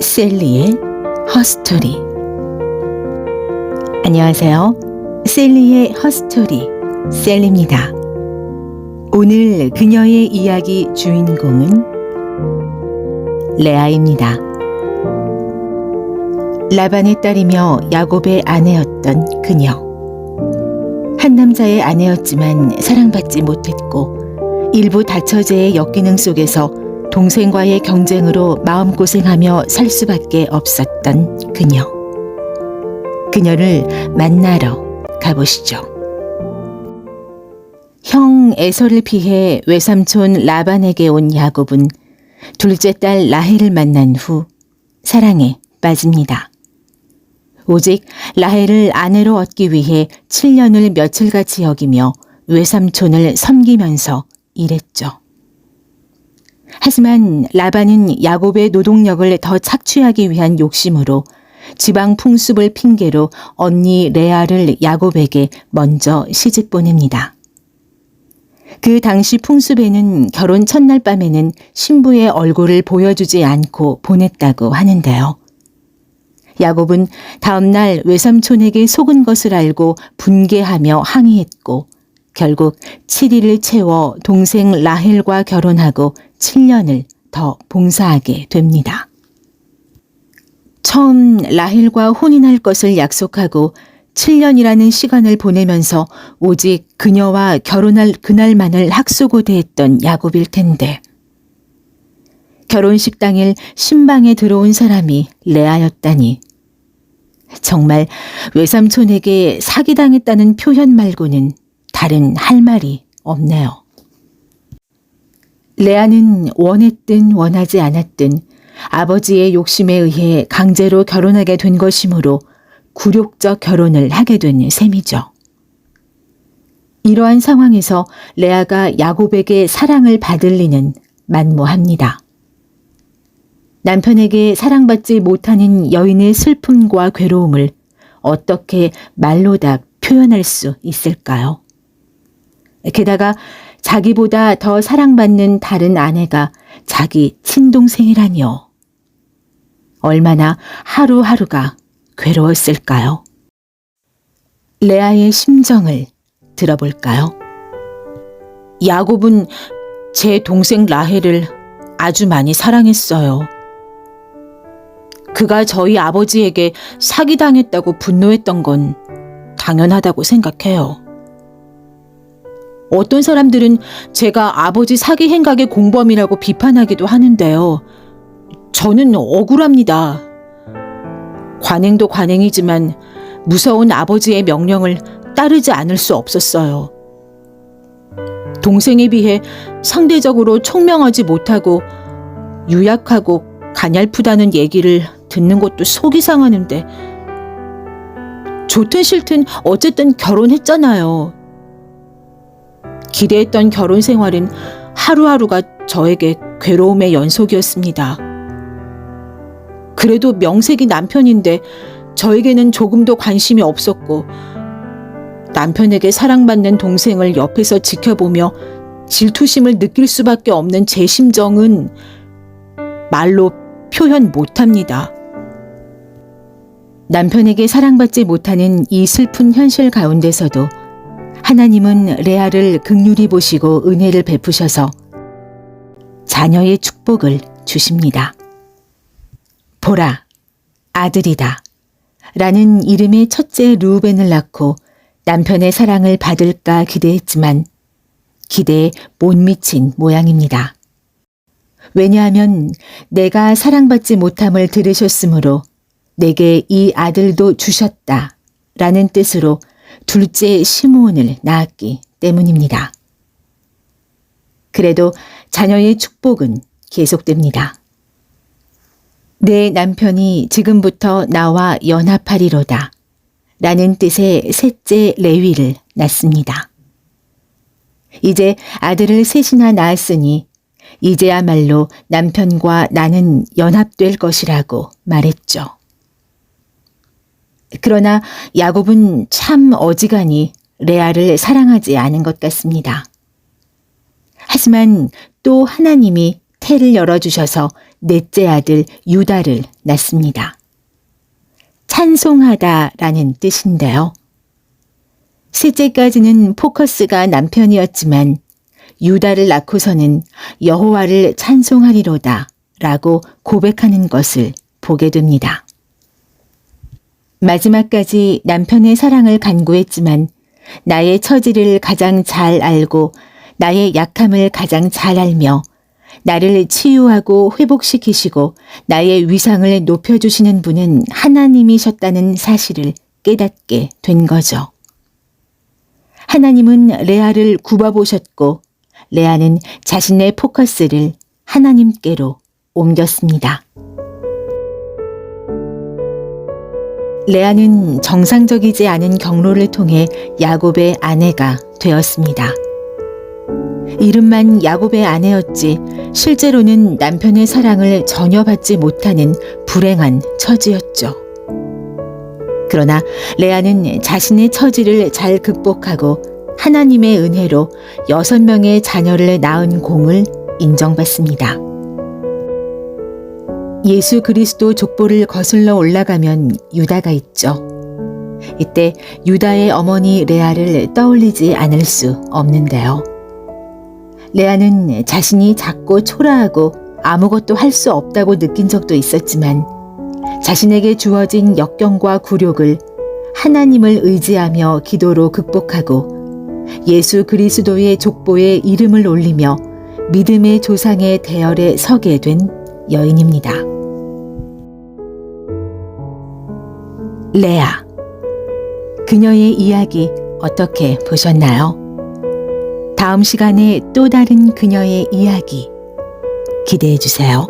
셀리의 허스토리. 안녕하세요. 셀리의 허스토리, 셀리입니다. 오늘 그녀의 이야기 주인공은 레아입니다. 라반의 딸이며 야곱의 아내였던 그녀. 한 남자의 아내였지만 사랑받지 못했고 일부 다처제의 역기능 속에서 동생과의 경쟁으로 마음고생하며 살 수밖에 없었던 그녀. 그녀를 만나러 가보시죠. 형 에서를 피해 외삼촌 라반에게 온 야곱은 둘째 딸 라헬을 만난 후 사랑에 빠집니다. 오직 라헬을 아내로 얻기 위해 7년을 며칠같이 여기며 외삼촌을 섬기면서 일했죠. 하지만 라반은 야곱의 노동력을 더 착취하기 위한 욕심으로 지방 풍습을 핑계로 언니 레아를 야곱에게 먼저 시집 보냅니다. 그 당시 풍습에는 결혼 첫날 밤에는 신부의 얼굴을 보여주지 않고 보냈다고 하는데요. 야곱은 다음날 외삼촌에게 속은 것을 알고 분개하며 항의했고 결국 7일을 채워 동생 라헬과 결혼하고 7년을 더 봉사하게 됩니다. 처음 라헬과 혼인할 것을 약속하고 7년이라는 시간을 보내면서 오직 그녀와 결혼할 그날만을 학수고대했던 야곱일 텐데 결혼식 당일 신방에 들어온 사람이 레아였다니 정말 외삼촌에게 사기당했다는 표현 말고는 다른 할 말이 없네요. 레아는 원했든 원하지 않았든 아버지의 욕심에 의해 강제로 결혼하게 된 것이므로 굴욕적 결혼을 하게 된 셈이죠. 이러한 상황에서 레아가 야곱에게 사랑을 받을 리는 만무합니다. 남편에게 사랑받지 못하는 여인의 슬픔과 괴로움을 어떻게 말로 다 표현할 수 있을까요? 게다가 자기보다 더 사랑받는 다른 아내가 자기 친동생이라니요. 얼마나 하루하루가 괴로웠을까요? 레아의 심정을 들어볼까요? 야곱은 제 동생 라헬을 아주 많이 사랑했어요. 그가 저희 아버지에게 사기당했다고 분노했던 건 당연하다고 생각해요. 어떤 사람들은 제가 아버지 사기 행각의 공범이라고 비판하기도 하는데요. 저는 억울합니다. 관행도 관행이지만 무서운 아버지의 명령을 따르지 않을 수 없었어요. 동생에 비해 상대적으로 총명하지 못하고 유약하고 가냘프다는 얘기를 듣는 것도 속이 상하는데 좋든 싫든 어쨌든 결혼했잖아요. 기대했던 결혼 생활은 하루하루가 저에게 괴로움의 연속이었습니다. 그래도 명색이 남편인데 저에게는 조금도 관심이 없었고 남편에게 사랑받는 동생을 옆에서 지켜보며 질투심을 느낄 수밖에 없는 제 심정은 말로 표현 못합니다. 남편에게 사랑받지 못하는 이 슬픈 현실 가운데서도 하나님은 레아를 긍휼히 보시고 은혜를 베푸셔서 자녀의 축복을 주십니다. 보라, 아들이다 라는 이름의 첫째 르우벤을 낳고 남편의 사랑을 받을까 기대했지만 기대에 못 미친 모양입니다. 왜냐하면 내가 사랑받지 못함을 들으셨으므로 내게 이 아들도 주셨다 라는 뜻으로 둘째 시므온을 낳았기 때문입니다. 그래도 자녀의 축복은 계속됩니다. 내 남편이 지금부터 나와 연합하리로다 라는 뜻의 셋째 레위를 낳습니다. 이제 아들을 셋이나 낳았으니 이제야말로 남편과 나는 연합될 것이라고 말했죠. 그러나 야곱은 참 어지간히 레아를 사랑하지 않은 것 같습니다. 하지만 또 하나님이 태를 열어주셔서 넷째 아들 유다를 낳습니다. 찬송하다라는 뜻인데요. 셋째까지는 포커스가 남편이었지만 유다를 낳고서는 여호와를 찬송하리로다 라고 고백하는 것을 보게 됩니다. 마지막까지 남편의 사랑을 간구했지만 나의 처지를 가장 잘 알고 나의 약함을 가장 잘 알며 나를 치유하고 회복시키시고 나의 위상을 높여주시는 분은 하나님이셨다는 사실을 깨닫게 된 거죠. 하나님은 레아를 굽어보셨고 레아는 자신의 포커스를 하나님께로 옮겼습니다. 레아는 정상적이지 않은 경로를 통해 야곱의 아내가 되었습니다. 이름만 야곱의 아내였지 실제로는 남편의 사랑을 전혀 받지 못하는 불행한 처지였죠. 그러나 레아는 자신의 처지를 잘 극복하고 하나님의 은혜로 6명의 자녀를 낳은 공을 인정받습니다. 예수 그리스도 족보를 거슬러 올라가면 유다가 있죠. 이때 유다의 어머니 레아를 떠올리지 않을 수 없는데요. 레아는 자신이 작고 초라하고 아무것도 할 수 없다고 느낀 적도 있었지만 자신에게 주어진 역경과 굴욕을 하나님을 의지하며 기도로 극복하고 예수 그리스도의 족보에 이름을 올리며 믿음의 조상의 대열에 서게 된 여인입니다. 레아, 그녀의 이야기 어떻게 보셨나요? 다음 시간에 또 다른 그녀의 이야기 기대해 주세요.